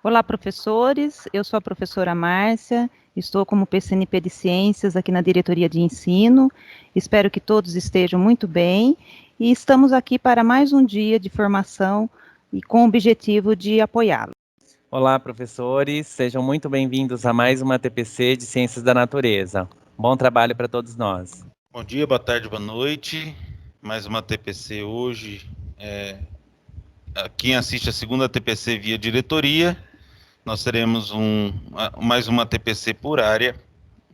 Olá, professores. Eu sou a professora Márcia, estou como PCNP de Ciências aqui na Diretoria de Ensino. Espero que todos estejam muito bem e estamos aqui para mais um dia de formação e com o objetivo de apoiá-los. Olá, professores. Sejam muito bem-vindos a mais uma TPC de Ciências da Natureza. Bom trabalho para todos nós. Bom dia, boa tarde, boa noite. Mais uma TPC hoje. Quem assiste a segunda TPC via diretoria, nós teremos mais uma TPC por área,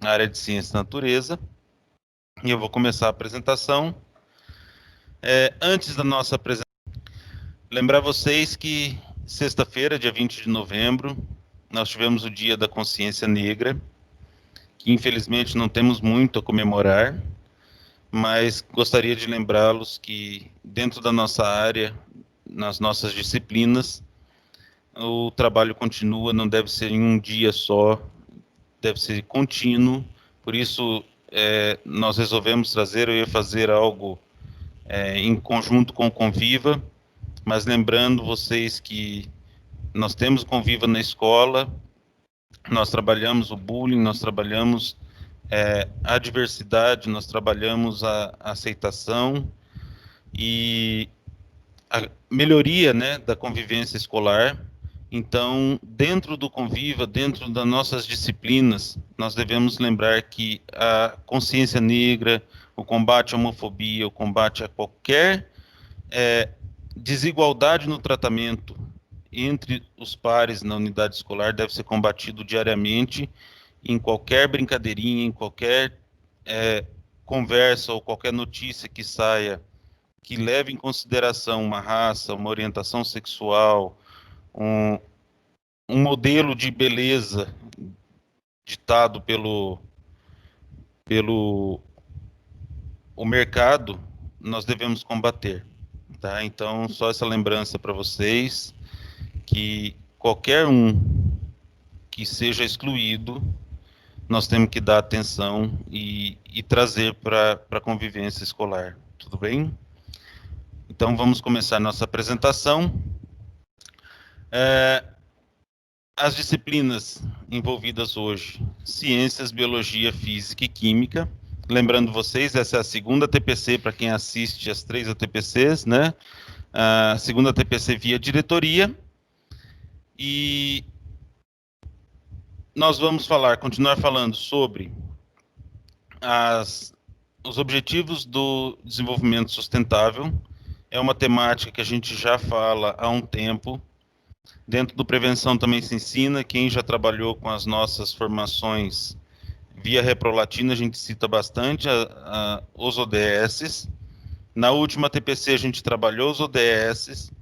na área de Ciências da Natureza. E eu vou começar a apresentação. Antes da nossa apresentação, lembrar vocês que sexta-feira, dia 20 de novembro, nós tivemos o Dia da Consciência Negra, que infelizmente não temos muito a comemorar, mas gostaria de lembrá-los que dentro da nossa área, nas nossas disciplinas, o trabalho continua, não deve ser em um dia só, deve ser contínuo. Por isso, nós resolvemos trazer, eu ia fazer algo em conjunto com o Conviva, mas lembrando vocês que nós temos o Conviva na escola, nós trabalhamos o bullying, nós trabalhamos a diversidade, nós trabalhamos a aceitação e a melhoria, né, da convivência escolar. Então, dentro do Conviva, dentro das nossas disciplinas, nós devemos lembrar que a consciência negra, o combate à homofobia, o combate a qualquer desigualdade no tratamento entre os pares na unidade escolar deve ser combatido diariamente, em qualquer brincadeirinha, em qualquer conversa ou qualquer notícia que saia que leve em consideração uma raça, uma orientação sexual, um modelo de beleza ditado pelo o mercado, nós devemos combater. Tá? Então, só essa lembrança para vocês, que qualquer um que seja excluído, nós temos que dar atenção e trazer para a convivência escolar. Tudo bem? Então, vamos começar nossa apresentação. As disciplinas envolvidas hoje: Ciências, Biologia, Física e Química. Lembrando vocês, essa é a segunda TPC para quem assiste as 3 ATPCs, né? A segunda TPC via diretoria. E nós vamos continuar falando sobre os objetivos do desenvolvimento sustentável. É uma temática que a gente já fala há um tempo. Dentro do Prevenção também se ensina. Quem já trabalhou com as nossas formações via Reprolatina, a gente cita bastante os ODS. Na última TPC a gente trabalhou os ODS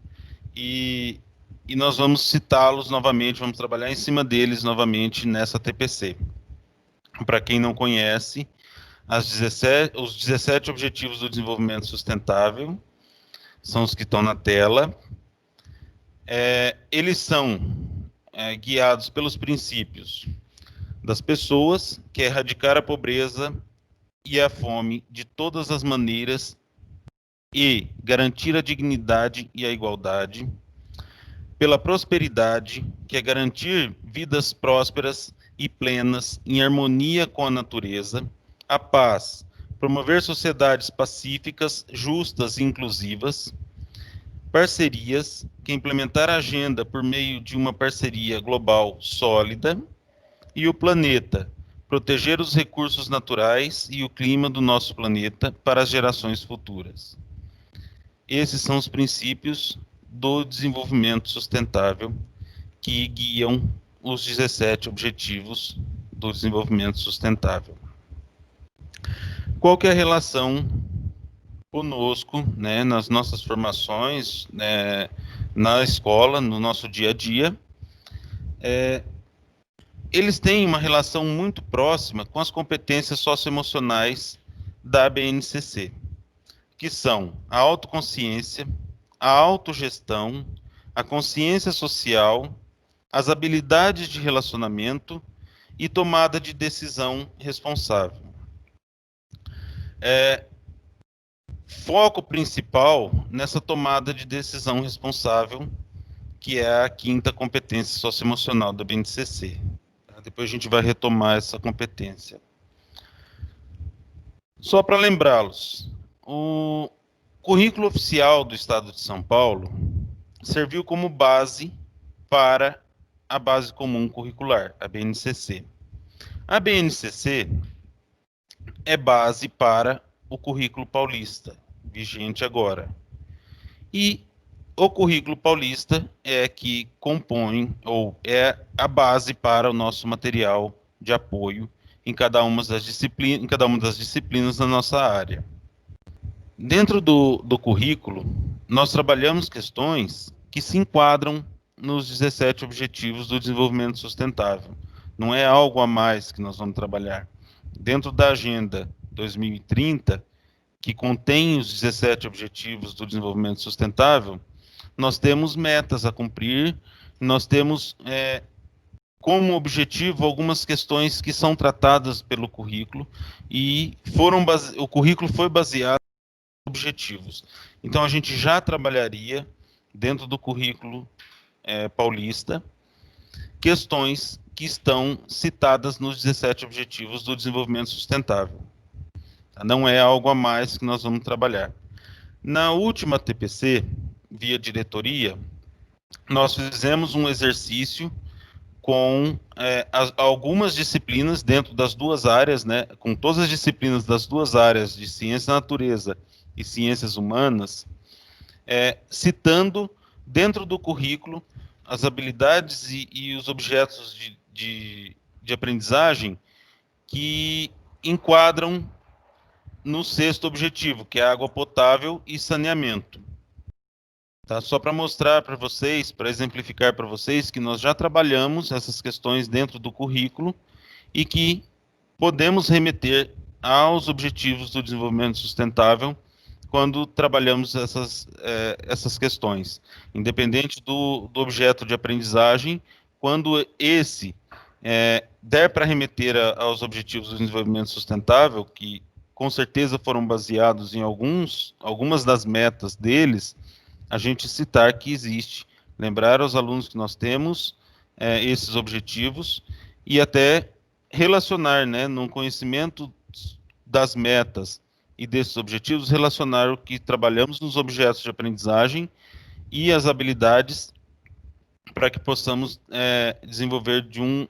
e nós vamos citá-los novamente, vamos trabalhar em cima deles novamente nessa TPC. Para quem não conhece, os 17 Objetivos do Desenvolvimento Sustentável são os que estão na tela. Eles são guiados pelos princípios das pessoas, que é erradicar a pobreza e a fome de todas as maneiras e garantir a dignidade e a igualdade. Pela prosperidade, que é garantir vidas prósperas e plenas em harmonia com a natureza. A paz, promover sociedades pacíficas, justas e inclusivas. Parcerias, que é implementar a agenda por meio de uma parceria global sólida. E o planeta, proteger os recursos naturais e o clima do nosso planeta para as gerações futuras. Esses são os princípios do desenvolvimento sustentável que guiam os 17 Objetivos do Desenvolvimento Sustentável. Qual que é a relação conosco, né, nas nossas formações, né, na escola, no nosso dia a dia? Eles têm uma relação muito próxima com as competências socioemocionais da BNCC, que são a autoconsciência, a autogestão, a consciência social, as habilidades de relacionamento e tomada de decisão responsável. Foco principal nessa tomada de decisão responsável, que é a quinta competência socioemocional da BNCC. Depois a gente vai retomar essa competência. Só para lembrá-los, o currículo oficial do Estado de São Paulo serviu como base para a Base Comum Curricular, a BNCC. A BNCC é base para o currículo paulista, vigente agora. E o currículo paulista é que compõe, ou é a base para o nosso material de apoio em cada uma das disciplinas da nossa área. Dentro do currículo, nós trabalhamos questões que se enquadram nos 17 Objetivos do Desenvolvimento Sustentável. Não é algo a mais que nós vamos trabalhar. Dentro da Agenda 2030, que contém os 17 Objetivos do Desenvolvimento Sustentável, nós temos metas a cumprir, nós temos como objetivo algumas questões que são tratadas pelo currículo e o currículo foi baseado em objetivos. Então a gente já trabalharia dentro do currículo paulista questões que estão citadas nos 17 Objetivos do Desenvolvimento Sustentável. Não é algo a mais que nós vamos trabalhar. Na última TPC, via diretoria, nós fizemos um exercício com algumas disciplinas dentro das duas áreas, né, com todas as disciplinas das duas áreas de ciência da natureza e ciências humanas, citando dentro do currículo as habilidades e os objetos de aprendizagem que enquadram no sexto objetivo, que é água potável e saneamento. Tá? Só para mostrar para vocês, para exemplificar para vocês, que nós já trabalhamos essas questões dentro do currículo e que podemos remeter aos objetivos do desenvolvimento sustentável quando trabalhamos essas questões. Independente do objeto de aprendizagem, quando esse der para remeter aos objetivos do desenvolvimento sustentável, que com certeza foram baseados em algumas das metas deles, a gente citar que existe, lembrar aos alunos que nós temos esses objetivos e até relacionar, né, no conhecimento das metas e desses objetivos, relacionar o que trabalhamos nos objetos de aprendizagem e as habilidades para que possamos desenvolver de um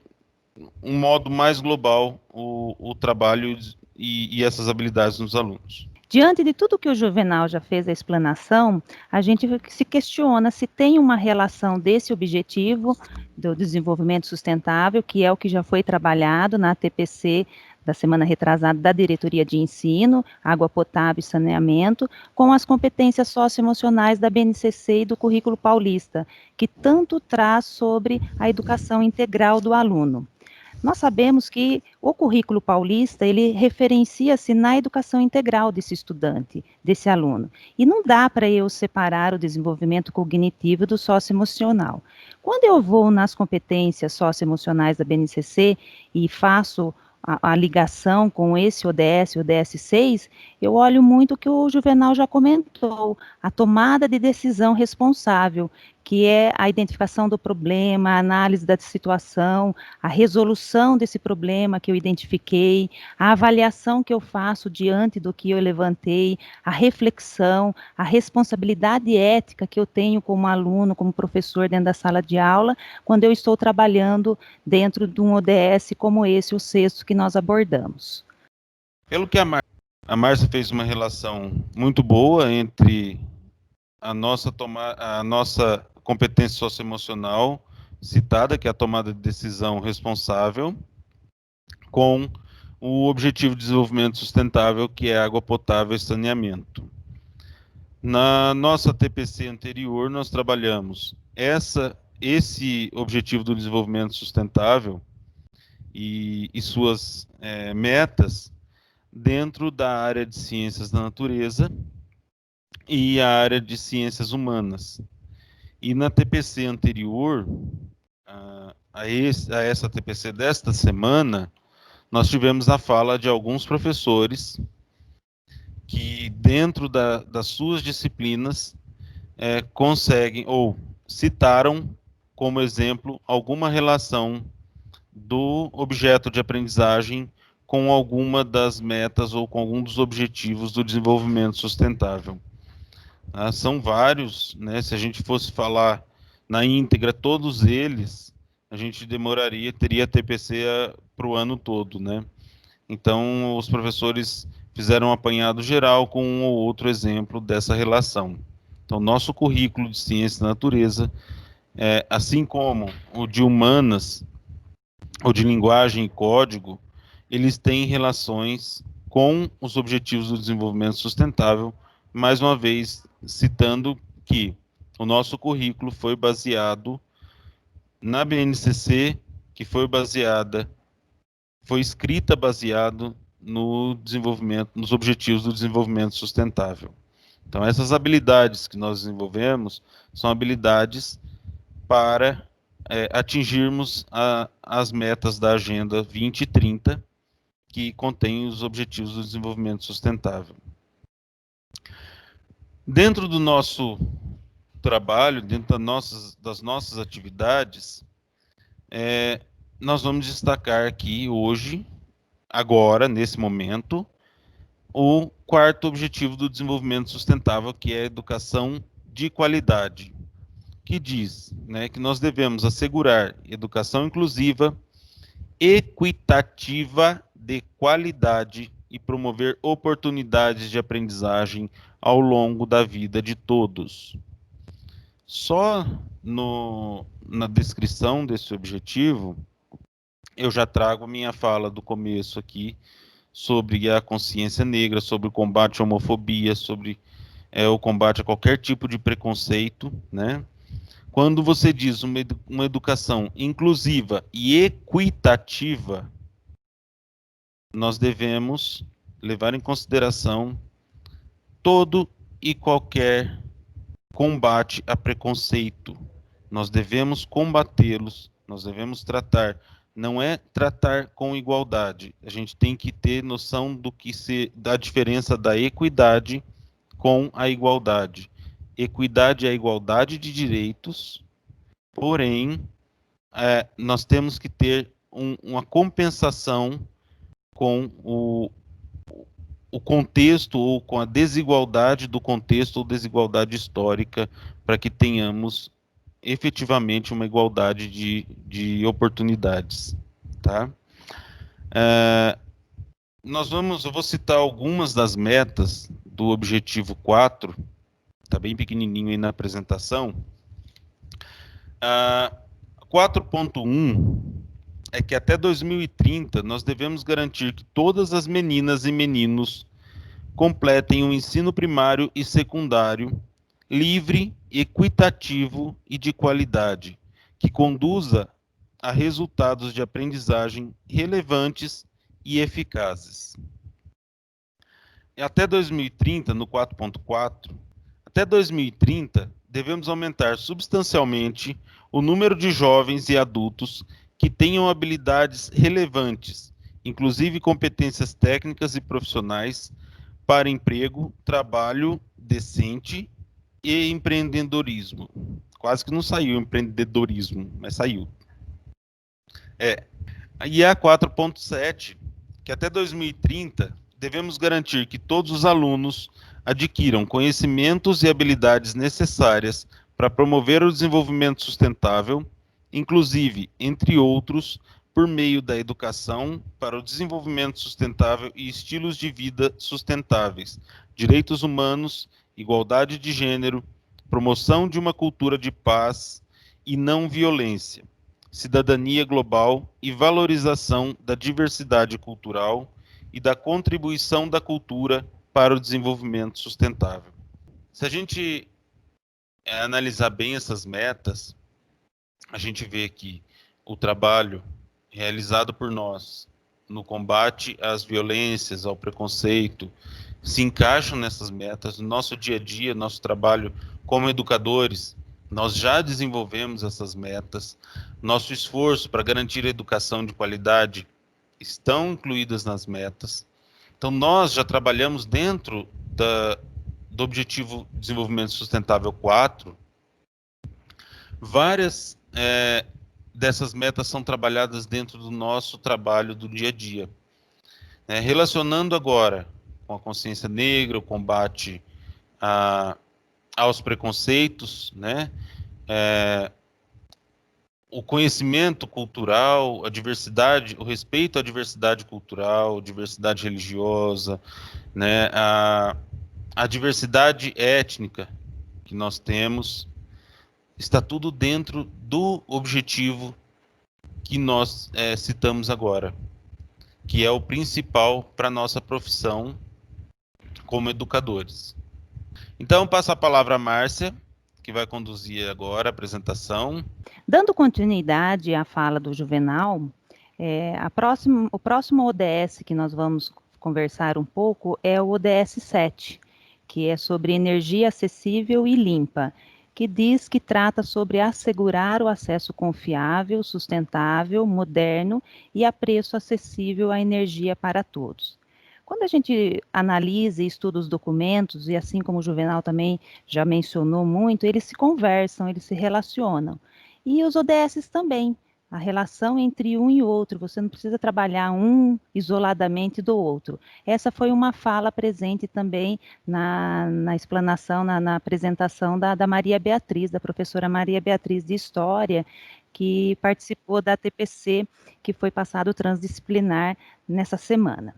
modo mais global o trabalho e essas habilidades nos alunos. Diante de tudo que o Juvenal já fez a explanação, a gente se questiona se tem uma relação desse objetivo do desenvolvimento sustentável, que é o que já foi trabalhado na TPC da semana retrasada da Diretoria de Ensino, Água Potável e Saneamento, com as competências socioemocionais da BNCC e do Currículo Paulista, que tanto traz sobre a educação integral do aluno. Nós sabemos que o currículo paulista, ele referencia-se na educação integral desse estudante, desse aluno. E não dá para eu separar o desenvolvimento cognitivo do socioemocional. Quando eu vou nas competências socioemocionais da BNCC e faço a ligação com esse ODS, o ODS 6, eu olho muito o que o Juvenal já comentou, a tomada de decisão responsável, que é a identificação do problema, a análise da situação, a resolução desse problema que eu identifiquei, a avaliação que eu faço diante do que eu levantei, a reflexão, a responsabilidade ética que eu tenho como aluno, como professor dentro da sala de aula, quando eu estou trabalhando dentro de um ODS como esse, o sexto que nós abordamos. Pelo que a Márcia fez uma relação muito boa entre a nossa competência socioemocional citada, que é a tomada de decisão responsável, com o objetivo de desenvolvimento sustentável, que é água potável e saneamento. Na nossa TPC anterior, nós trabalhamos esse objetivo do desenvolvimento sustentável e suas metas dentro da área de ciências da natureza e a área de ciências humanas. E na TPC anterior, a essa TPC desta semana, nós tivemos a fala de alguns professores que, dentro das suas disciplinas, conseguem, ou citaram como exemplo alguma relação do objeto de aprendizagem com alguma das metas ou com algum dos objetivos do desenvolvimento sustentável. São vários, né? Se a gente fosse falar na íntegra todos eles, a gente teria TPC para o ano todo, né? Então, os professores fizeram um apanhado geral com um ou outro exemplo dessa relação. Então, nosso currículo de Ciência da Natureza, assim como o de Humanas, ou de Linguagem e Código, eles têm relações com os Objetivos do Desenvolvimento Sustentável, mais uma vez citando que o nosso currículo foi baseado na BNCC, que foi escrita baseado nos Objetivos do Desenvolvimento Sustentável. Então, essas habilidades que nós desenvolvemos são habilidades para atingirmos as metas da Agenda 2030, que contém os Objetivos do Desenvolvimento Sustentável. Dentro do nosso trabalho, dentro das nossas atividades, nós vamos destacar aqui hoje, agora, nesse momento, o quarto objetivo do desenvolvimento sustentável, que é a educação de qualidade, que diz, né, que nós devemos assegurar educação inclusiva, equitativa, de qualidade e promover oportunidades de aprendizagem ao longo da vida de todos. Só na descrição desse objetivo, eu já trago minha fala do começo aqui sobre a consciência negra, sobre o combate à homofobia, sobre o combate a qualquer tipo de preconceito, né? Quando você diz uma educação inclusiva e equitativa, nós devemos levar em consideração todo e qualquer combate a preconceito. Nós devemos combatê-los, nós devemos tratar. Não é tratar com igualdade. A gente tem que ter noção da diferença da equidade com a igualdade. Equidade é a igualdade de direitos, porém, nós temos que ter uma compensação com o contexto ou com a desigualdade do contexto ou desigualdade histórica, para que tenhamos efetivamente uma igualdade de oportunidades, tá? Eu vou citar algumas das metas do objetivo 4, está bem pequenininho aí na apresentação. 4.1 é que até 2030 nós devemos garantir que todas as meninas e meninos completem o ensino primário e secundário livre, equitativo e de qualidade, que conduza a resultados de aprendizagem relevantes e eficazes. E até 2030, no 4.4, até 2030, devemos aumentar substancialmente o número de jovens e adultos que tenham habilidades relevantes, inclusive competências técnicas e profissionais, para emprego, trabalho decente e empreendedorismo. Quase que não saiu empreendedorismo, mas saiu. E a 4.7, que até 2030 devemos garantir que todos os alunos adquiram conhecimentos e habilidades necessárias para promover o desenvolvimento sustentável, inclusive, entre outros, por meio da educação para o desenvolvimento sustentável e estilos de vida sustentáveis, direitos humanos, igualdade de gênero, promoção de uma cultura de paz e não violência, cidadania global e valorização da diversidade cultural e da contribuição da cultura para o desenvolvimento sustentável. Se a gente analisar bem essas metas, a gente vê que o trabalho realizado por nós no combate às violências, ao preconceito, se encaixam nessas metas. No nosso dia a dia, nosso trabalho como educadores, nós já desenvolvemos essas metas. Nosso esforço para garantir a educação de qualidade estão incluídas nas metas. Então, nós já trabalhamos dentro do Objetivo de Desenvolvimento Sustentável 4, Várias dessas metas são trabalhadas dentro do nosso trabalho do dia a dia. Relacionando agora com a consciência negra, o combate aos preconceitos, né? O conhecimento cultural, a diversidade, o respeito à diversidade cultural, diversidade religiosa, né? A diversidade étnica que nós temos, está tudo dentro do objetivo que nós citamos agora, que é o principal para a nossa profissão como educadores. Então, passo a palavra à Márcia, que vai conduzir agora a apresentação. Dando continuidade à fala do Juvenal, o próximo ODS que nós vamos conversar um pouco é o ODS 7, que é sobre energia acessível e limpa, que diz que trata sobre assegurar o acesso confiável, sustentável, moderno e a preço acessível à energia para todos. Quando a gente analisa e estuda os documentos, e assim como o Juvenal também já mencionou muito, eles se conversam, eles se relacionam. E os ODS também, a relação entre um e outro, você não precisa trabalhar um isoladamente do outro. Essa foi uma fala presente também na explanação, na apresentação da Maria Beatriz, da professora Maria Beatriz de História, que participou da TPC, que foi passado transdisciplinar nessa semana.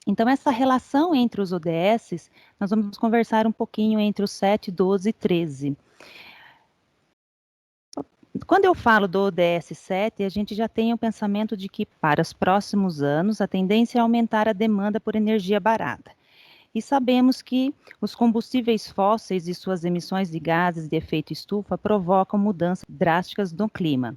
Então, essa relação entre os ODS, nós vamos conversar um pouquinho entre os 7, 12 e 13. Quando eu falo do ODS 7, a gente já tem o pensamento de que, para os próximos anos, a tendência é aumentar a demanda por energia barata. E sabemos que os combustíveis fósseis e suas emissões de gases de efeito estufa provocam mudanças drásticas no clima.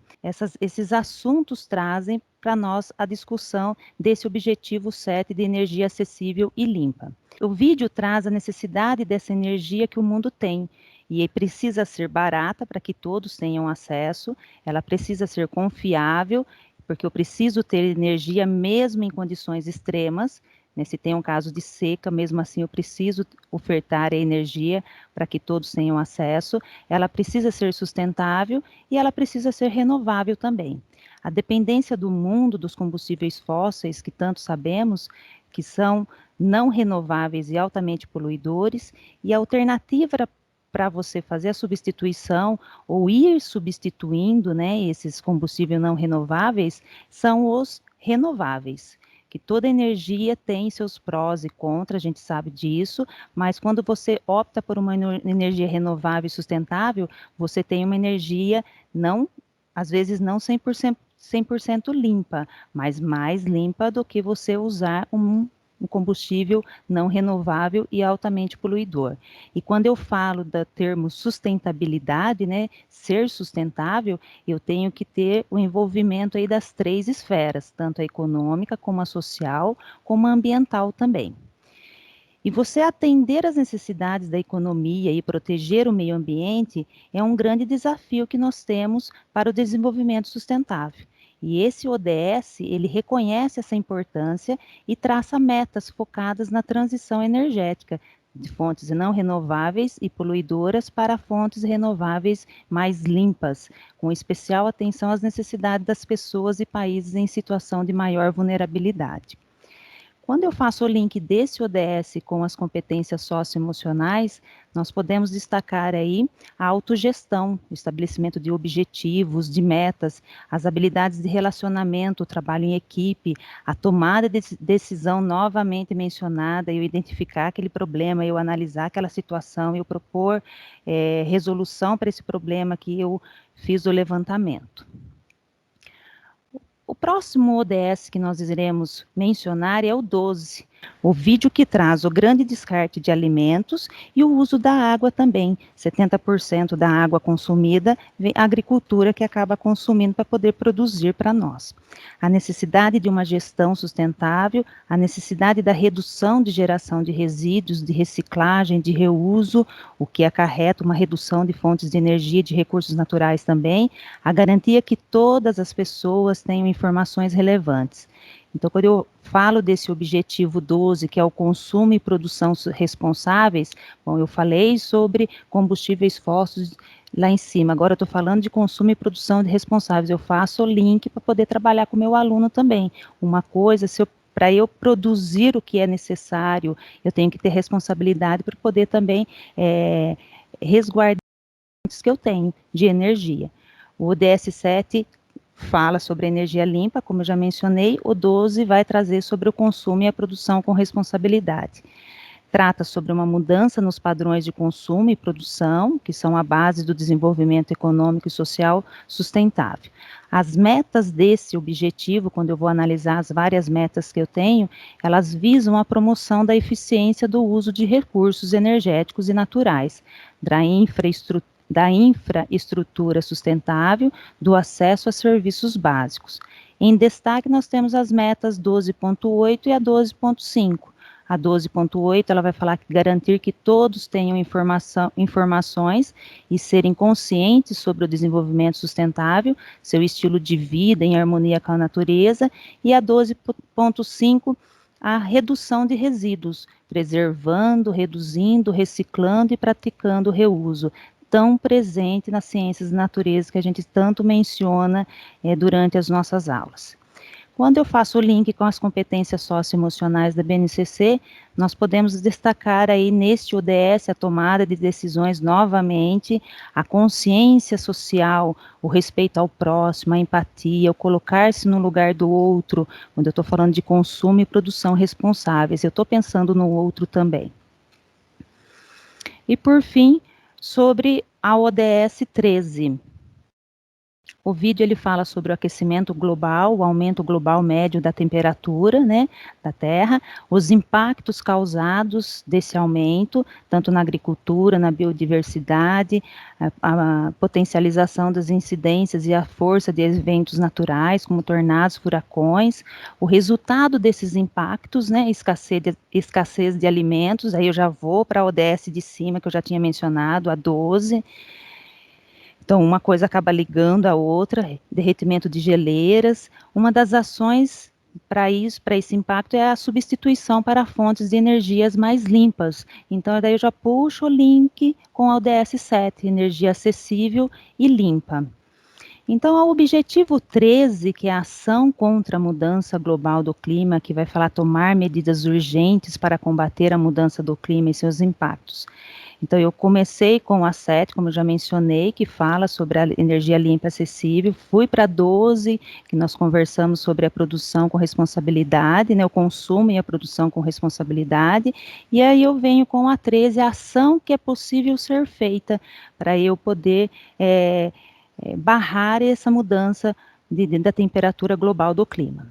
Esses assuntos trazem para nós a discussão desse objetivo 7 de energia acessível e limpa. O vídeo traz a necessidade dessa energia que o mundo tem, e precisa ser barata para que todos tenham acesso, ela precisa ser confiável, porque eu preciso ter energia mesmo em condições extremas. Se tem um caso de seca, mesmo assim eu preciso ofertar a energia para que todos tenham acesso. Ela precisa ser sustentável e ela precisa ser renovável também. A dependência do mundo dos combustíveis fósseis, que tanto sabemos, que são não renováveis e altamente poluidores, e a alternativa para você fazer a substituição ou ir substituindo, esses combustíveis não renováveis, são os renováveis. Que toda energia tem seus prós e contras, a gente sabe disso, mas quando você opta por uma energia renovável e sustentável, você tem uma energia às vezes não 100% limpa, mas mais limpa do que você usar um combustível não renovável e altamente poluidor. E quando eu falo do termo sustentabilidade, ser sustentável, eu tenho que ter o envolvimento aí das 3 esferas, tanto a econômica, como a social, como a ambiental também. E você atender às necessidades da economia e proteger o meio ambiente é um grande desafio que nós temos para o desenvolvimento sustentável. E esse ODS, ele reconhece essa importância e traça metas focadas na transição energética de fontes não renováveis e poluidoras para fontes renováveis mais limpas, com especial atenção às necessidades das pessoas e países em situação de maior vulnerabilidade. Quando eu faço o link desse ODS com as competências socioemocionais, nós podemos destacar aí a autogestão, o estabelecimento de objetivos, de metas, as habilidades de relacionamento, o trabalho em equipe, a tomada de decisão novamente mencionada, eu identificar aquele problema, eu analisar aquela situação, eu propor resolução para esse problema que eu fiz o levantamento. O próximo ODS que nós iremos mencionar é o 12, o vídeo que traz o grande descarte de alimentos e o uso da água também. 70% da água consumida vem a agricultura que acaba consumindo para poder produzir para nós. A necessidade de uma gestão sustentável, a necessidade da redução de geração de resíduos, de reciclagem, de reuso, o que acarreta uma redução de fontes de energia e de recursos naturais também, a garantia que todas as pessoas tenham informações relevantes. Então, quando eu falo desse objetivo 12, que é o consumo e produção responsáveis, bom, eu falei sobre combustíveis fósseis lá em cima, agora eu estou falando de consumo e produção de responsáveis, eu faço o link para poder trabalhar com o meu aluno também. Uma coisa, para eu produzir o que é necessário, eu tenho que ter responsabilidade para poder também resguardar os que eu tenho de energia. O ODS 7 fala sobre energia limpa, como eu já mencionei, o 12 vai trazer sobre o consumo e a produção com responsabilidade. Trata sobre uma mudança nos padrões de consumo e produção, que são a base do desenvolvimento econômico e social sustentável. As metas desse objetivo, quando eu vou analisar as várias metas que eu tenho, elas visam a promoção da eficiência do uso de recursos energéticos e naturais, da infraestrutura sustentável, do acesso a serviços básicos. Em destaque, nós temos as metas 12.8 e a 12.5. A 12.8, ela vai falar que garantir que todos tenham informações e serem conscientes sobre o desenvolvimento sustentável, seu estilo de vida em harmonia com a natureza, e a 12.5, a redução de resíduos, preservando, reduzindo, reciclando e praticando o reuso, tão presente nas ciências da natureza que a gente tanto menciona durante as nossas aulas. Quando eu faço o link com as competências socioemocionais da BNCC, nós podemos destacar aí neste ODS a tomada de decisões novamente, a consciência social, o respeito ao próximo, a empatia, o colocar-se no lugar do outro, quando eu estou falando de consumo e produção responsáveis, eu estou pensando no outro também. E por fim, sobre a ODS 13. O vídeo ele fala sobre o aquecimento global, o aumento global médio da temperatura, né, da Terra, os impactos causados desse aumento, tanto na agricultura, na biodiversidade, a potencialização das incidências e a força de eventos naturais, como tornados, furacões, o resultado desses impactos, né, escassez de alimentos, aí eu já vou para a ODS de cima, que eu já tinha mencionado, a 12. Então, uma coisa acaba ligando a outra, derretimento de geleiras. Uma das ações para esse impacto, é a substituição para fontes de energias mais limpas. Então, daí eu já puxo o link com a ODS 7, energia acessível e limpa. Então, o objetivo 13, que é a ação contra a mudança global do clima, que vai falar tomar medidas urgentes para combater a mudança do clima e seus impactos. Então, eu comecei com a 7, como eu já mencionei, que fala sobre a energia limpa e acessível, fui para a 12, que nós conversamos sobre a produção com responsabilidade, né, o consumo e a produção com responsabilidade, e aí eu venho com a 13, a ação que é possível ser feita para eu poder barrar essa mudança da temperatura global do clima.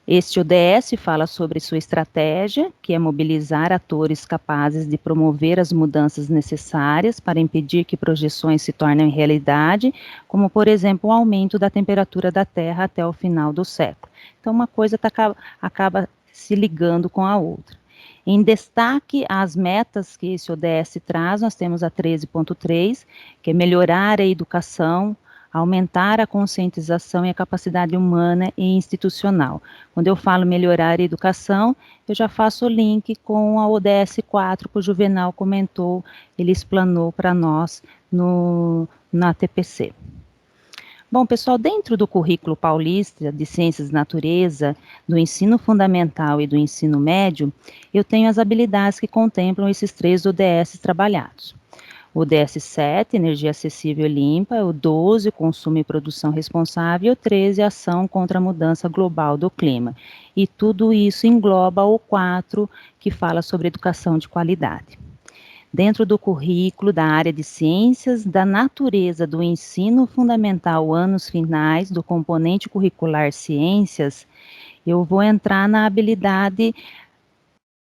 Este ODS fala sobre sua estratégia, que é mobilizar atores capazes de promover as mudanças necessárias para impedir que projeções se tornem realidade, como, por exemplo, o aumento da temperatura da Terra até o final do século. Então, uma coisa acaba se ligando com a outra. Em destaque, as metas que esse ODS traz, nós temos a 13.3, que é melhorar a educação, aumentar a conscientização e a capacidade humana e institucional. Quando eu falo melhorar a educação, eu já faço o link com a ODS 4, que o Juvenal comentou, ele explanou para nós na TPC. Bom, pessoal, dentro do currículo paulista de Ciências da Natureza, do ensino fundamental e do ensino médio, eu tenho as habilidades que contemplam esses 3 ODS trabalhados. O ODS 7, energia acessível e limpa, o 12, consumo e produção responsável, e o 13, ação contra a mudança global do clima. E tudo isso engloba o 4, que fala sobre educação de qualidade. Dentro do currículo da área de ciências da natureza do ensino fundamental anos finais, do componente curricular ciências, eu vou entrar na habilidade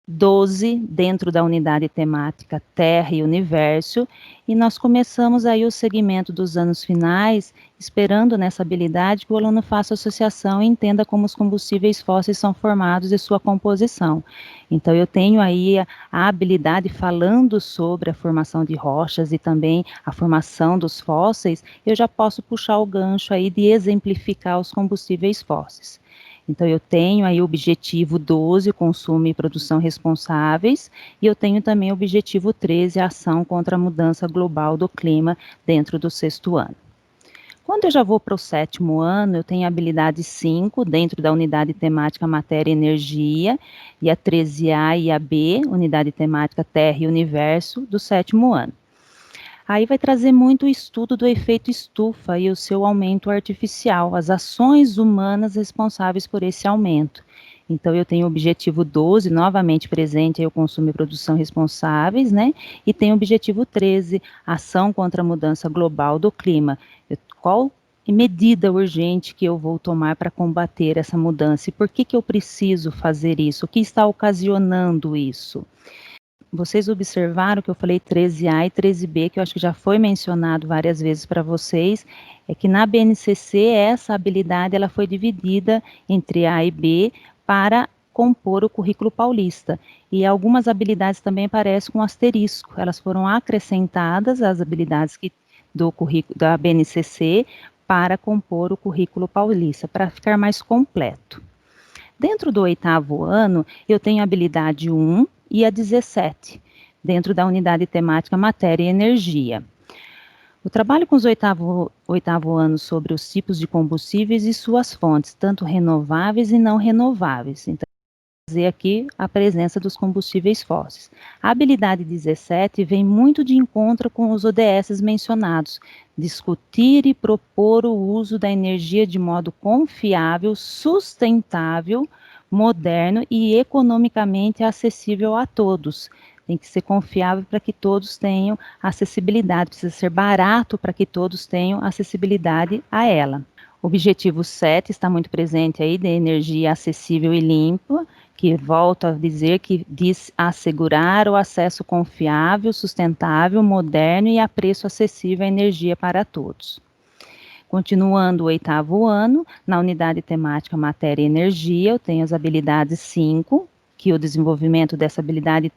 12, dentro da unidade temática Terra e Universo, e nós começamos aí o segmento dos anos finais, esperando nessa habilidade que o aluno faça associação e entenda como os combustíveis fósseis são formados e sua composição. Então, eu tenho aí a habilidade falando sobre a formação de rochas e também a formação dos fósseis, eu já posso puxar o gancho aí de exemplificar os combustíveis fósseis. Então, eu tenho aí o objetivo 12, consumo e produção responsáveis, e eu tenho também o objetivo 13, ação contra a mudança global do clima, dentro do 6º ano. Quando eu já vou para o 7º ano, eu tenho a habilidade 5, dentro da unidade temática Matéria e Energia, e a 13A e a B, unidade temática Terra e Universo, do 7º ano. Aí vai trazer muito o estudo do efeito estufa e o seu aumento artificial, as ações humanas responsáveis por esse aumento. Então, eu tenho o objetivo 12, novamente presente, aí o consumo e produção responsáveis, né? E tem o objetivo 13, ação contra a mudança global do clima. Qual medida urgente que eu vou tomar para combater essa mudança? E por que eu preciso fazer isso? O que está ocasionando isso? Vocês observaram que eu falei 13A e 13B, que eu acho que já foi mencionado várias vezes para vocês, é que na BNCC essa habilidade ela foi dividida entre A e B para compor o currículo paulista. E algumas habilidades também aparecem com asterisco, elas foram acrescentadas às habilidades do currículo da BNCC para compor o currículo paulista, para ficar mais completo. Dentro do 8º ano, eu tenho a habilidade 1 e a 17, dentro da unidade temática Matéria e Energia. O trabalho com os 8º ano sobre os tipos de combustíveis e suas fontes, tanto renováveis e não renováveis. Então, trazer aqui a presença dos combustíveis fósseis. A habilidade 17 vem muito de encontro com os ODS mencionados, discutir e propor o uso da energia de modo confiável, sustentável, moderno e economicamente acessível a todos. Tem que ser confiável para que todos tenham acessibilidade, precisa ser barato para que todos tenham acessibilidade a ela. O objetivo 7 está muito presente aí, de energia acessível e limpa, que volto a dizer que diz assegurar o acesso confiável, sustentável, moderno e a preço acessível à energia para todos. Continuando o 8º ano, na unidade temática Matéria e Energia, eu tenho as habilidades 5, que o desenvolvimento dessa habilidade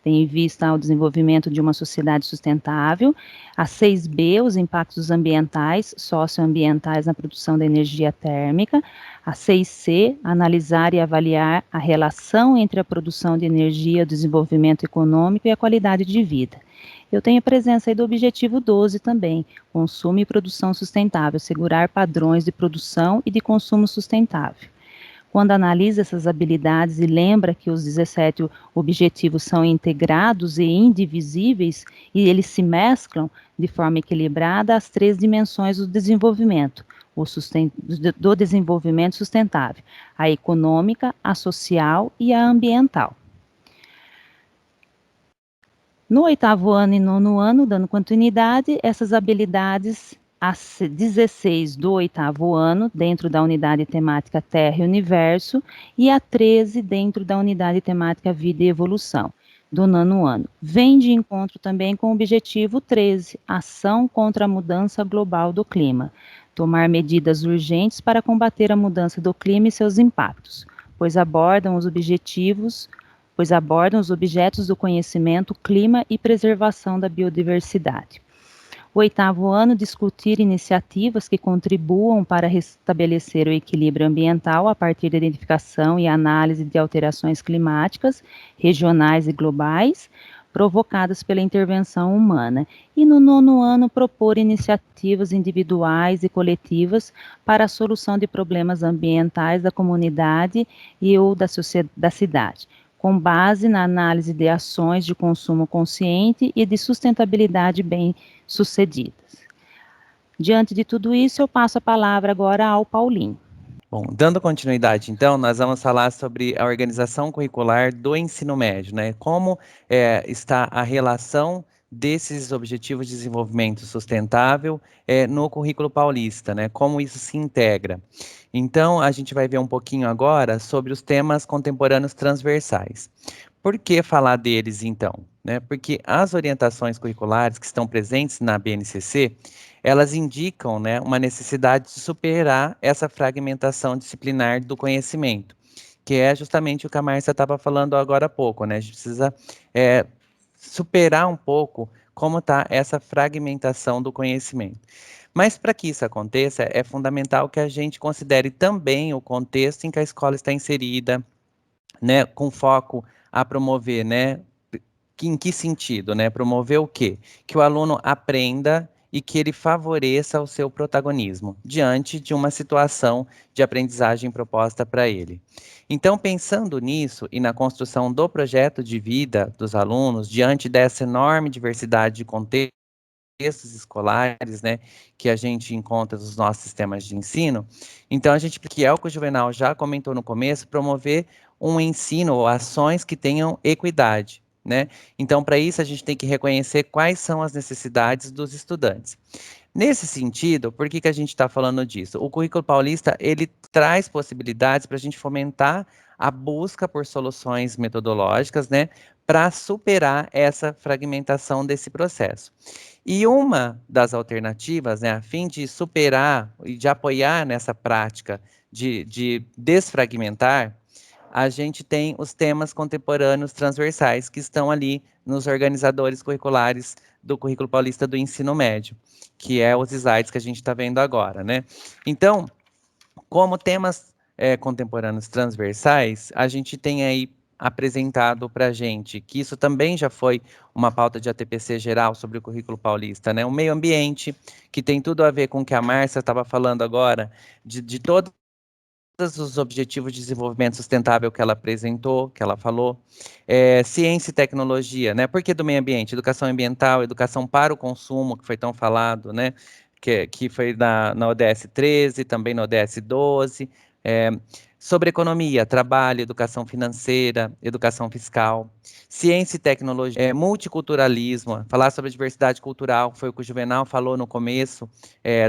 tem em vista ao desenvolvimento de uma sociedade sustentável. A 6B, os impactos ambientais, socioambientais na produção da energia térmica. A 6C, analisar e avaliar a relação entre a produção de energia, o desenvolvimento econômico e a qualidade de vida. Eu tenho a presença aí do objetivo 12 também, consumo e produção sustentável, assegurar padrões de produção e de consumo sustentável. Quando analisa essas habilidades e lembra que os 17 objetivos são integrados e indivisíveis, e eles se mesclam de forma equilibrada às 3 dimensões do desenvolvimento, do desenvolvimento sustentável, a econômica, a social e a ambiental. No 8º ano e 9º ano, dando continuidade, essas habilidades, as 16 do 8º ano, dentro da unidade temática Terra e Universo, e a 13 dentro da unidade temática Vida e Evolução, do 9º ano. Vem de encontro também com o objetivo 13, ação contra a mudança global do clima. Tomar medidas urgentes para combater a mudança do clima e seus impactos, pois abordam os objetos do conhecimento, clima e preservação da biodiversidade. O 8º ano, discutir iniciativas que contribuam para restabelecer o equilíbrio ambiental a partir da identificação e análise de alterações climáticas, regionais e globais, provocadas pela intervenção humana. E no 9º ano, propor iniciativas individuais e coletivas para a solução de problemas ambientais da comunidade e ou da cidade, com base na análise de ações de consumo consciente e de sustentabilidade bem-sucedidas. Diante de tudo isso, eu passo a palavra agora ao Paulinho. Bom, dando continuidade, então, nós vamos falar sobre a organização curricular do ensino médio, né? Como está a relação desses objetivos de desenvolvimento sustentável no currículo paulista, né? Como isso se integra. Então, a gente vai ver um pouquinho agora sobre os temas contemporâneos transversais. Por que falar deles, então? Né? Porque as orientações curriculares que estão presentes na BNCC, elas indicam, né, uma necessidade de superar essa fragmentação disciplinar do conhecimento, que é justamente o que a Márcia estava falando agora há pouco, né? A gente precisa superar um pouco como está essa fragmentação do conhecimento. Mas para que isso aconteça, é fundamental que a gente considere também o contexto em que a escola está inserida, né, com foco a promover, né, em que sentido, né, promover o quê? Que o aluno aprenda e que ele favoreça o seu protagonismo diante de uma situação de aprendizagem proposta para ele. Então, pensando nisso e na construção do projeto de vida dos alunos, diante dessa enorme diversidade de contextos escolares, né, que a gente encontra nos nossos sistemas de ensino. Então, a gente, que é o que o Juvenal já comentou no começo, promover um ensino ou ações que tenham equidade, né? Então, para isso, a gente tem que reconhecer quais são as necessidades dos estudantes. Nesse sentido, por que a gente está falando disso? O Currículo Paulista, ele traz possibilidades para a gente fomentar a busca por soluções metodológicas, né, para superar essa fragmentação desse processo. E uma das alternativas, né, a fim de superar e de apoiar nessa prática de desfragmentar, a gente tem os temas contemporâneos transversais que estão ali nos organizadores curriculares do Currículo Paulista do Ensino Médio, que é os slides que a gente está vendo agora, né? Então, como temas contemporâneos transversais, a gente tem aí apresentado para a gente, que isso também já foi uma pauta de ATPC geral sobre o currículo paulista, né? O meio ambiente, que tem tudo a ver com o que a Márcia estava falando agora, de todos os objetivos de desenvolvimento sustentável que ela apresentou, que ela falou, ciência e tecnologia, né? Por que do meio ambiente? Educação ambiental, educação para o consumo, que foi tão falado, né? Que foi na ODS 13, também na ODS 12, sobre economia, trabalho, educação financeira, educação fiscal, ciência e tecnologia, multiculturalismo, falar sobre diversidade cultural, foi o que o Juvenal falou no começo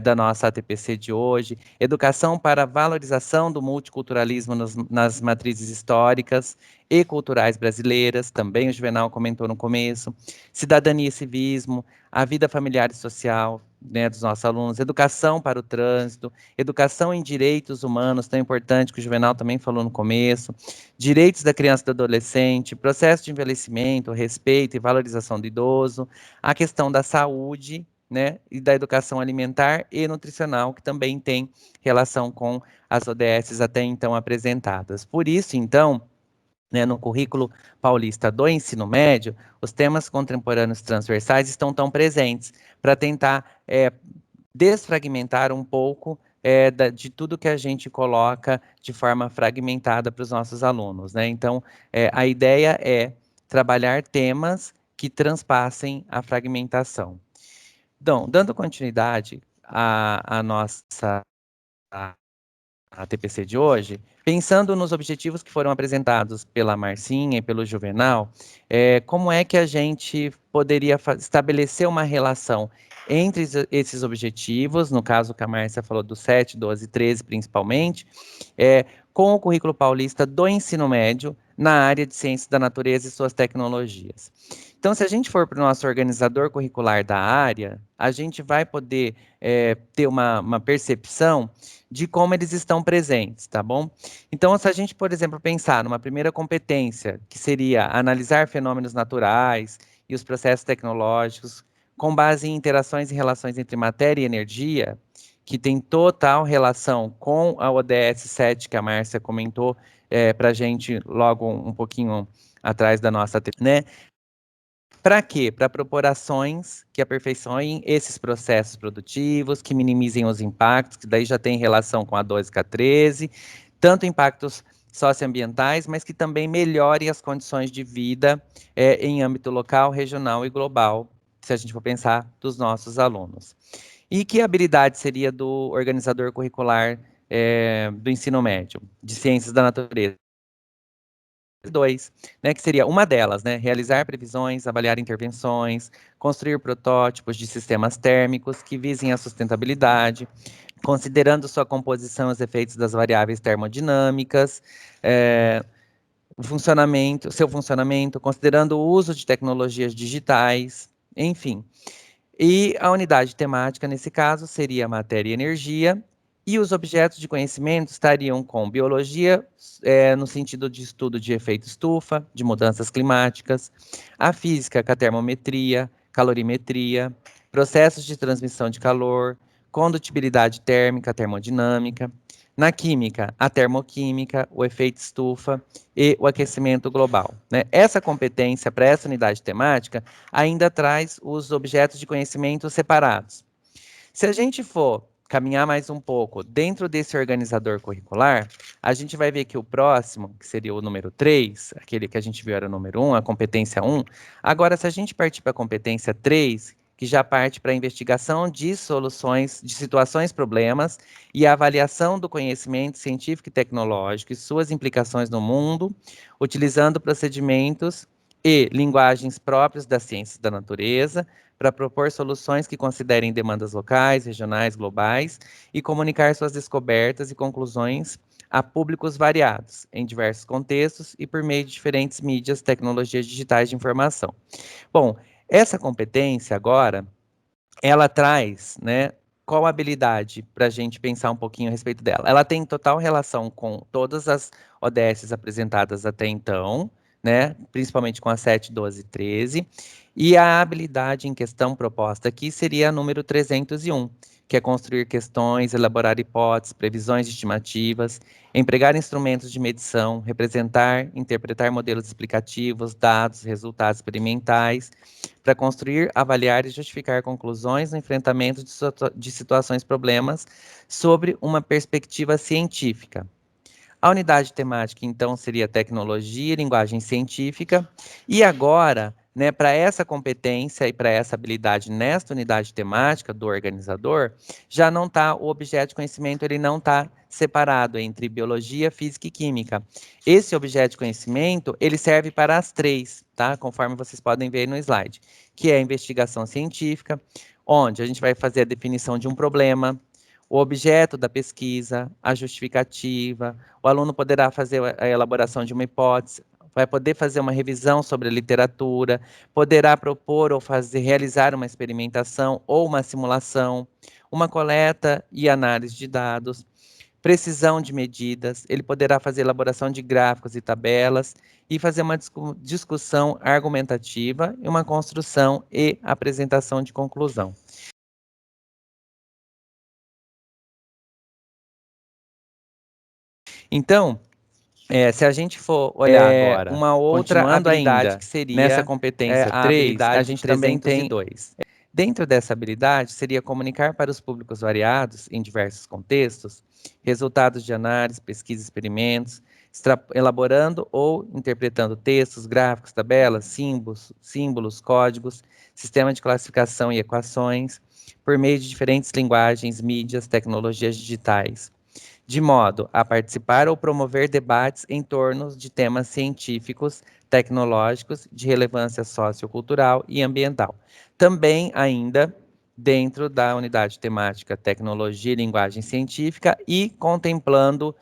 da nossa ATPC de hoje, educação para valorização do multiculturalismo nas matrizes históricas e culturais brasileiras, também o Juvenal comentou no começo, cidadania e civismo, a vida familiar e social, né, dos nossos alunos, educação para o trânsito, educação em direitos humanos, tão importante que o Juvenal também falou no começo, direitos da criança e do adolescente, processo de envelhecimento, respeito e valorização do idoso, a questão da saúde, né, e da educação alimentar e nutricional, que também tem relação com as ODS até então apresentadas. Por isso, então, né, no currículo paulista do ensino médio, os temas contemporâneos transversais estão tão presentes para tentar desfragmentar um pouco de tudo que a gente coloca de forma fragmentada para os nossos alunos, né? Então, a ideia é trabalhar temas que transpassem a fragmentação. Então, dando continuidade à nossa a TPC de hoje, pensando nos objetivos que foram apresentados pela Marcinha e pelo Juvenal, como é que a gente poderia estabelecer uma relação entre esses objetivos, no caso que a Márcia falou do 7, 12 e 13 principalmente, com o currículo paulista do ensino médio na área de ciências da natureza e suas tecnologias. Então, se a gente for para o nosso organizador curricular da área, a gente vai poder ter uma percepção de como eles estão presentes, tá bom? Então, se a gente, por exemplo, pensar numa primeira competência, que seria analisar fenômenos naturais e os processos tecnológicos, com base em interações e relações entre matéria e energia, que tem total relação com a ODS 7, que a Márcia comentou para a gente logo um pouquinho atrás da nossa, né? Para quê? Para propor ações que aperfeiçoem esses processos produtivos, que minimizem os impactos, que daí já tem relação com a 12 e a 13, tanto impactos socioambientais, mas que também melhorem as condições de vida em âmbito local, regional e global, se a gente for pensar dos nossos alunos. E que habilidade seria do organizador curricular do ensino médio, de ciências da natureza? 2, né, que seria uma delas, né, realizar previsões, avaliar intervenções, construir protótipos de sistemas térmicos que visem a sustentabilidade, considerando sua composição e os efeitos das variáveis termodinâmicas, seu funcionamento, considerando o uso de tecnologias digitais, enfim. E a unidade temática, nesse caso, seria matéria e energia, e os objetos de conhecimento estariam com biologia, no sentido de estudo de efeito estufa, de mudanças climáticas, a física com a termometria, calorimetria, processos de transmissão de calor, condutibilidade térmica, termodinâmica. Na química, a termoquímica, o efeito estufa e o aquecimento global, né? Essa competência para essa unidade temática ainda traz os objetos de conhecimento separados. Se a gente for caminhar mais um pouco dentro desse organizador curricular, a gente vai ver que o próximo, que seria o número 3, aquele que a gente viu era o número 1, a competência 1, agora se a gente partir para a competência 3, que já parte para a investigação de soluções, de situações, problemas e a avaliação do conhecimento científico e tecnológico e suas implicações no mundo, utilizando procedimentos e linguagens próprios das ciências da natureza, para propor soluções que considerem demandas locais, regionais, globais e comunicar suas descobertas e conclusões a públicos variados, em diversos contextos e por meio de diferentes mídias, tecnologias digitais de informação. Bom, essa competência agora, ela traz, né, qual habilidade para a gente pensar um pouquinho a respeito dela? Ela tem total relação com todas as ODSs apresentadas até então, né, principalmente com a 7, 12 e 13, e a habilidade em questão proposta aqui seria a número 301, que é construir questões, elaborar hipóteses, previsões estimativas, empregar instrumentos de medição, representar, interpretar modelos explicativos, dados, resultados experimentais, para construir, avaliar e justificar conclusões no enfrentamento de situações, problemas, sobre uma perspectiva científica. A unidade temática, então, seria tecnologia e linguagem científica. E agora, né, para essa competência e para essa habilidade nesta unidade temática do organizador, já não está, o objeto de conhecimento ele não está separado entre biologia, física e química. Esse objeto de conhecimento, ele serve para as três, tá? Conforme vocês podem ver no slide, que é a investigação científica, onde a gente vai fazer a definição de um problema, o objeto da pesquisa, a justificativa, o aluno poderá fazer a elaboração de uma hipótese, vai poder fazer uma revisão sobre a literatura, poderá propor ou realizar uma experimentação ou uma simulação, uma coleta e análise de dados, precisão de medidas, ele poderá fazer elaboração de gráficos e tabelas e fazer uma discussão argumentativa e uma construção e apresentação de conclusão. Então, se a gente for olhar agora, uma outra habilidade ainda, que seria nessa competência 3, a gente também tem 2. Dentro dessa habilidade, seria comunicar para os públicos variados, em diversos contextos, resultados de análise, pesquisa e experimentos, elaborando ou interpretando textos, gráficos, tabelas, símbolos, códigos, sistema de classificação e equações, por meio de diferentes linguagens, mídias, tecnologias digitais, de modo a participar ou promover debates em torno de temas científicos, tecnológicos, de relevância sociocultural e ambiental. Também ainda dentro da unidade temática Tecnologia e Linguagem Científica e contemplando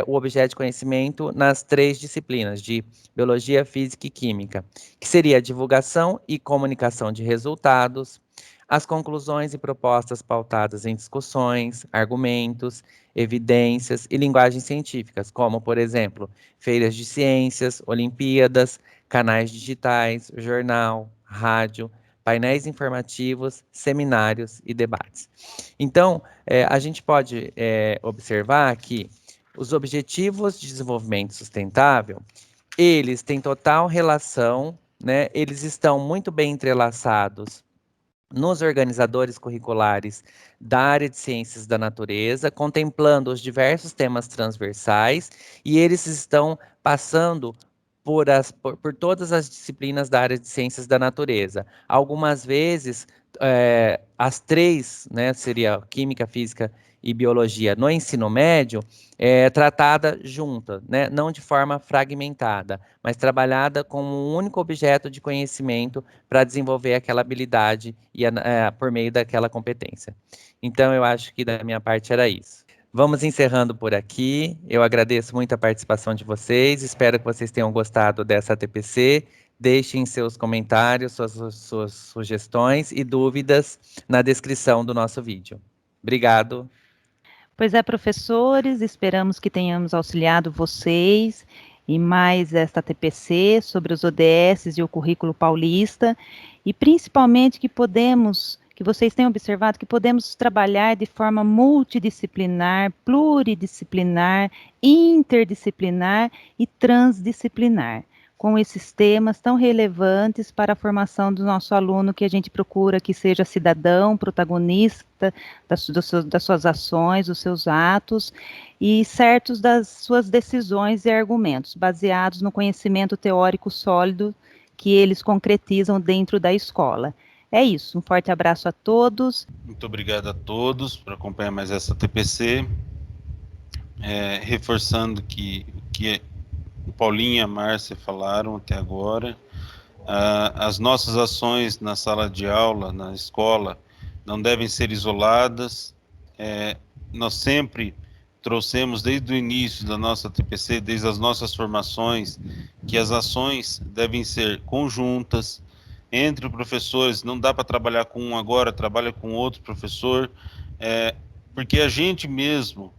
o objeto de conhecimento nas três disciplinas de Biologia, Física e Química, que seria a divulgação e comunicação de resultados, as conclusões e propostas pautadas em discussões, argumentos, evidências e linguagens científicas, como, por exemplo, feiras de ciências, olimpíadas, canais digitais, jornal, rádio, painéis informativos, seminários e debates. Então, a gente pode observar que os Objetivos de Desenvolvimento Sustentável, eles têm total relação, né, eles estão muito bem entrelaçados nos organizadores curriculares da área de ciências da natureza, contemplando os diversos temas transversais, e eles estão passando por todas as disciplinas da área de ciências da natureza. Algumas vezes, as três, né, seria química, física e biologia, no ensino médio, tratada junta, né, não de forma fragmentada, mas trabalhada como um único objeto de conhecimento para desenvolver aquela habilidade e por meio daquela competência. Então, eu acho que da minha parte era isso. Vamos encerrando por aqui. Eu agradeço muito a participação de vocês. Espero que vocês tenham gostado dessa TPC. Deixem seus comentários, suas sugestões e dúvidas na descrição do nosso vídeo. Obrigado. Pois é, professores, esperamos que tenhamos auxiliado vocês em mais esta TPC sobre os ODS e o currículo paulista, e principalmente que que vocês têm observado que podemos trabalhar de forma multidisciplinar, pluridisciplinar, interdisciplinar e transdisciplinar, com esses temas tão relevantes para a formação do nosso aluno, que a gente procura que seja cidadão, protagonista das suas ações, dos seus atos, e certos das suas decisões e argumentos, baseados no conhecimento teórico sólido que eles concretizam dentro da escola. É isso, um forte abraço a todos. Muito obrigado a todos por acompanhar mais essa TPC, reforçando que o Paulinho e a Márcia falaram até agora. As nossas ações na sala de aula, na escola, não devem ser isoladas. Nós sempre trouxemos desde o início da nossa TPC, desde as nossas formações, que as ações devem ser conjuntas entre professores. Não dá para trabalhar com um agora, trabalha com outro professor, porque a gente mesmo,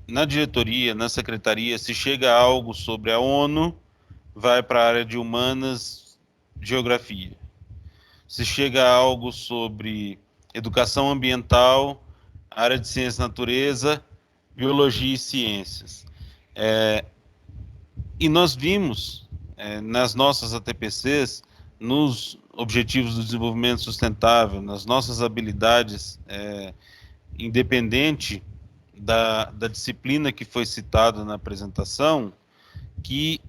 na diretoria, na secretaria, se chega a algo sobre a ONU, vai para a área de humanas, geografia. Se chega a algo sobre educação ambiental, área de ciência e natureza, biologia e ciências. E nós vimos, nas nossas ATPCs, nos Objetivos do Desenvolvimento Sustentável, nas nossas habilidades, independente da disciplina que foi citada na apresentação, que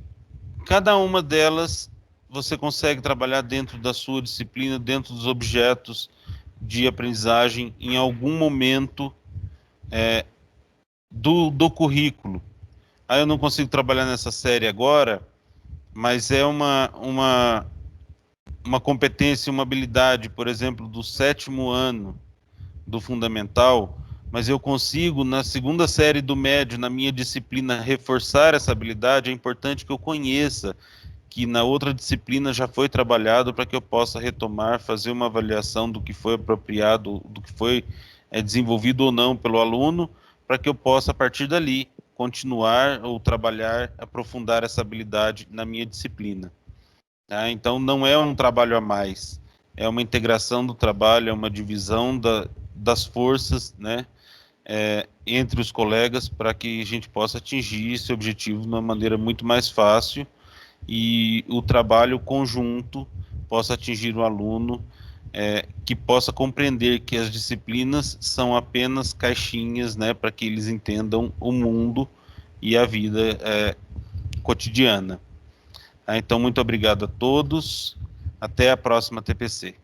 cada uma delas você consegue trabalhar dentro da sua disciplina, dentro dos objetos de aprendizagem, em algum momento do currículo. Eu não consigo trabalhar nessa série agora, mas é uma competência, uma habilidade, por exemplo, do 7º ano do fundamental, mas eu consigo, na 2ª série do médio, na minha disciplina, reforçar essa habilidade. É importante que eu conheça que na outra disciplina já foi trabalhado, para que eu possa retomar, fazer uma avaliação do que foi apropriado, do que foi desenvolvido ou não pelo aluno, para que eu possa, a partir dali, continuar ou trabalhar, aprofundar essa habilidade na minha disciplina. Então, não é um trabalho a mais, é uma integração do trabalho, é uma divisão das forças, né, entre os colegas, para que a gente possa atingir esse objetivo de uma maneira muito mais fácil, e o trabalho conjunto possa atingir o aluno, que possa compreender que as disciplinas são apenas caixinhas, né, para que eles entendam o mundo e a vida cotidiana. Então, muito obrigado a todos. Até a próxima TPC.